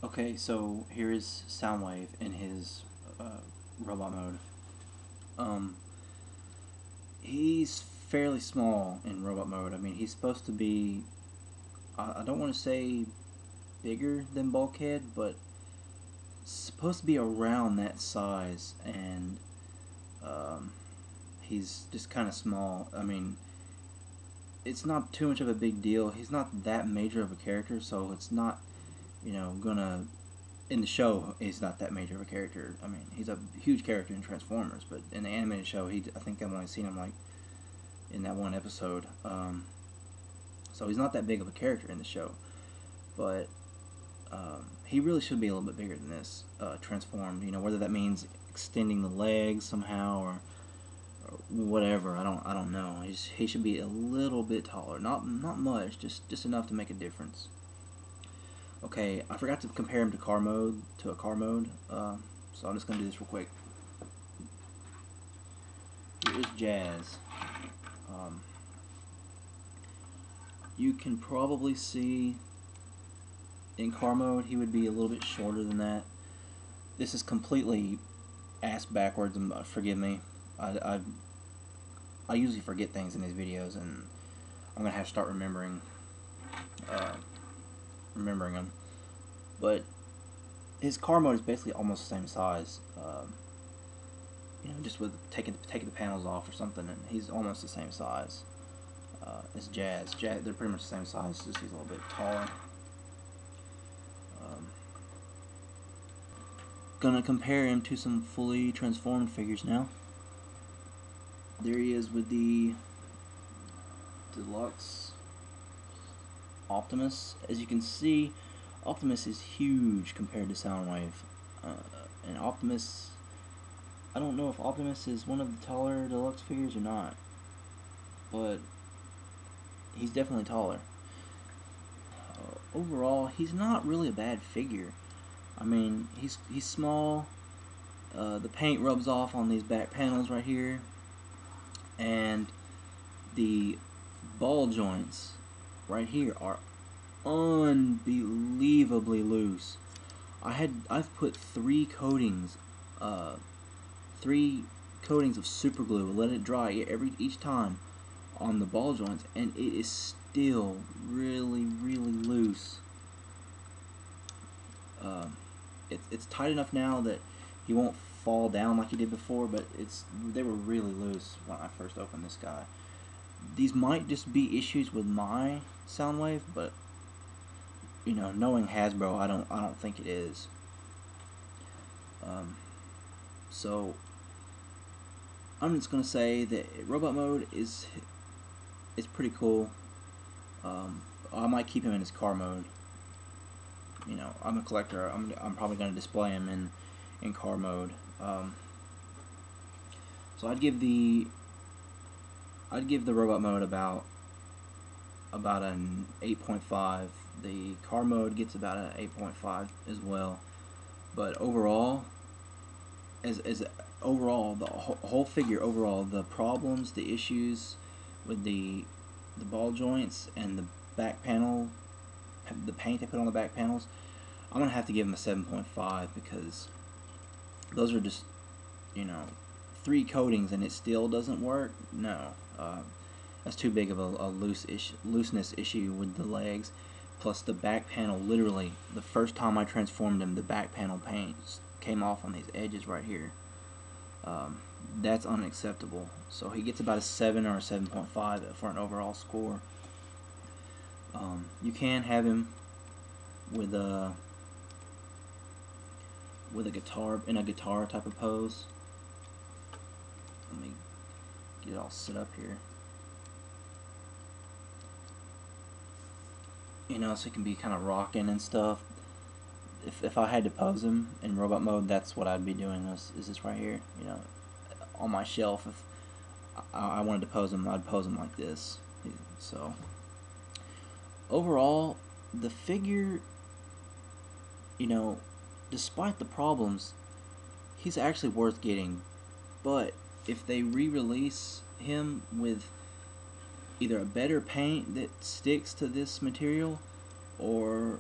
Okay, so here is Soundwave in his robot mode. Um, he's fairly small in robot mode. I mean, he's supposed to be, I don't want to say bigger than Bulkhead, but supposed to be around that size, and um, he's just kind of small. I mean, it's not too much of a big deal. He's not that major of a character, so it's not, gonna in the show, he's not that major of a character. I mean, he's a huge character in Transformers, but in the animated show, I think I've only seen him like in that one episode. So he's not that big of a character in the show, but he really should be a little bit bigger than this. Transformed, whether that means extending the legs somehow or whatever. I don't know. He should be a little bit taller, not much, just enough to make a difference. Okay, I forgot to compare him to a car mode, so I'm just gonna do this real quick. Here is Jazz. Um, you can probably see in car mode he would be a little bit shorter than that. This is completely ass backwards, and forgive me. I, I usually forget things in these videos, and I'm gonna have to start uh, remembering them. But his car mode is basically almost the same size. Just with taking the panels off or something, and he's almost the same size as Jazz. They're pretty much the same size, just he's a little bit taller. Um, Gonna compare him to some fully transformed figures now. There he is with the Deluxe Optimus. As you can see, Optimus is huge compared to Soundwave. And Optimus, I don't know if Optimus is one of the taller Deluxe figures or not, but he's definitely taller. Overall, he's not really a bad figure. I mean, he's small. The paint rubs off on these back panels right here, and the ball joints right here are unbelievably loose. I've put uh, three coatings of super glue, let it dry each time on the ball joints, and it is still really loose. Um, it's tight enough now that he won't fall down like he did before, but they were really loose when I first opened this guy. These might just be issues with my Soundwave, but knowing Hasbro, I don't think it is. Um, so I'm just gonna say that robot mode is pretty cool. I might keep him in his car mode. I'm a collector. I'm probably gonna display him in car mode. So I'd give the robot mode about an 8.5. The car mode gets about an 8.5 as well. But overall, as overall the whole figure overall, the problems, the issues with the ball joints and the back panel, the paint they put on the back panels, I'm gonna have to give them a 7.5 because those are just, you know, 3 coatings and it still doesn't work. No, that's too big of a looseness issue with the legs. Plus the back panel, literally the first time I transformed him, the back panel paint came off on these edges right here. That's unacceptable. So he gets about a 7 or a 7.5 for an overall score. You can have him with a guitar, in a guitar type of pose. Let me get it all set up here. You know, so it can be kind of rocking and stuff. If I had to pose him in robot mode, that's what I'd be doing. Is this right here? You know, on my shelf. If I wanted to pose him, I'd pose him like this. So overall, the figure, you know, despite the problems, he's actually worth getting. But if they re-release him with either a better paint that sticks to this material, or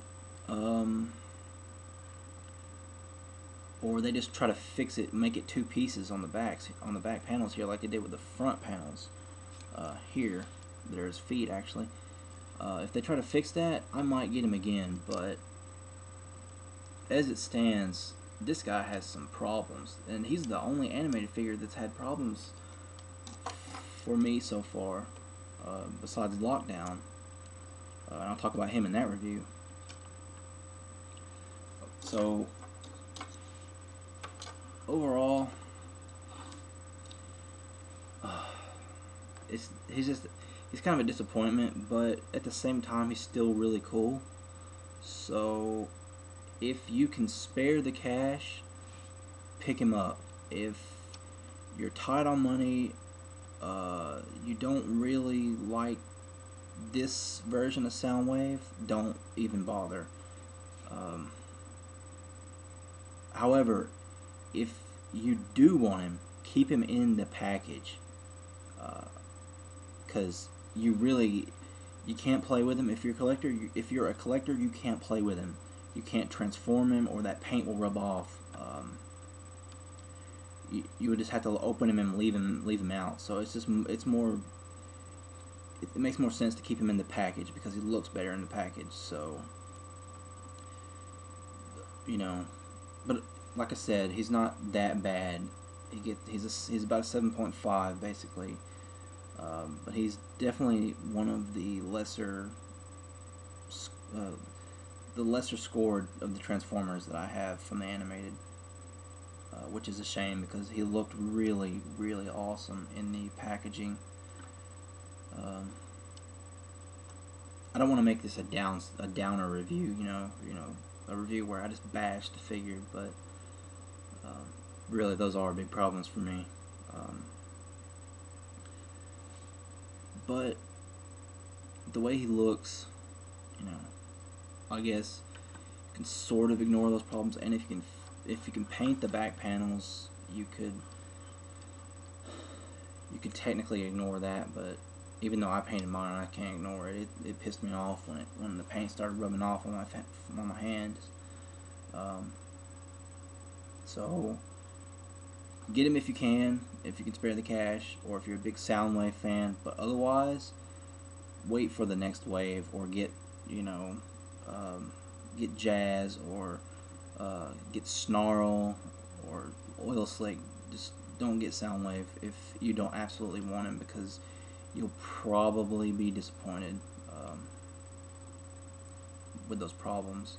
or they just try to fix it, make it two pieces on the back panels here, like they did with the front panels here. There's feet actually. If they try to fix that, I might get him again, but as it stands, this guy has some problems, and he's the only animated figure that's had problems for me so far, besides Lockdown, and I'll talk about him in that review. So overall, he's kind of a disappointment, but at the same time he's still really cool. So if you can spare the cash, pick him up. If you're tight on money, you don't really like this version of Soundwave, don't even bother. However, if you do want him, keep him in the package, because you can't play with him if you're a collector. If you're a collector, you can't play with him. You can't transform him, or that paint will rub off. You would just have to open him and leave him out. So it makes more sense to keep him in the package because he looks better in the package. So, you know, but like I said, he's not that bad. He's about a 7.5 basically, but he's definitely one of the lesser scored of the Transformers that I have from the animated, which is a shame because he looked really, really awesome in the packaging. I don't want to make this a downer review, a review where I just bash the figure, but really those are big problems for me. But the way he looks, I guess you can sort of ignore those problems, and if you can paint the back panels, you could technically ignore that. But even though I painted mine, I can't ignore it. It pissed me off when the paint started rubbing off on my hands. So get him if you can spare the cash, or if you're a big Soundwave fan. But otherwise, wait for the next wave, or get Jazz, or get Snarl, or Oil Slick. Just don't get Soundwave if you don't absolutely want him, because you'll probably be disappointed with those problems.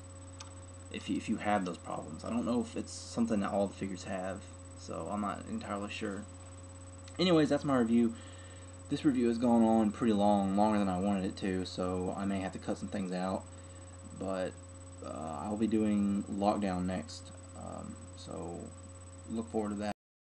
If you have those problems, I don't know if it's something that all the figures have, so I'm not entirely sure. Anyways, that's my review. This review has gone on pretty longer than I wanted it to, so I may have to cut some things out. But I'll be doing Lockdown next, so look forward to that.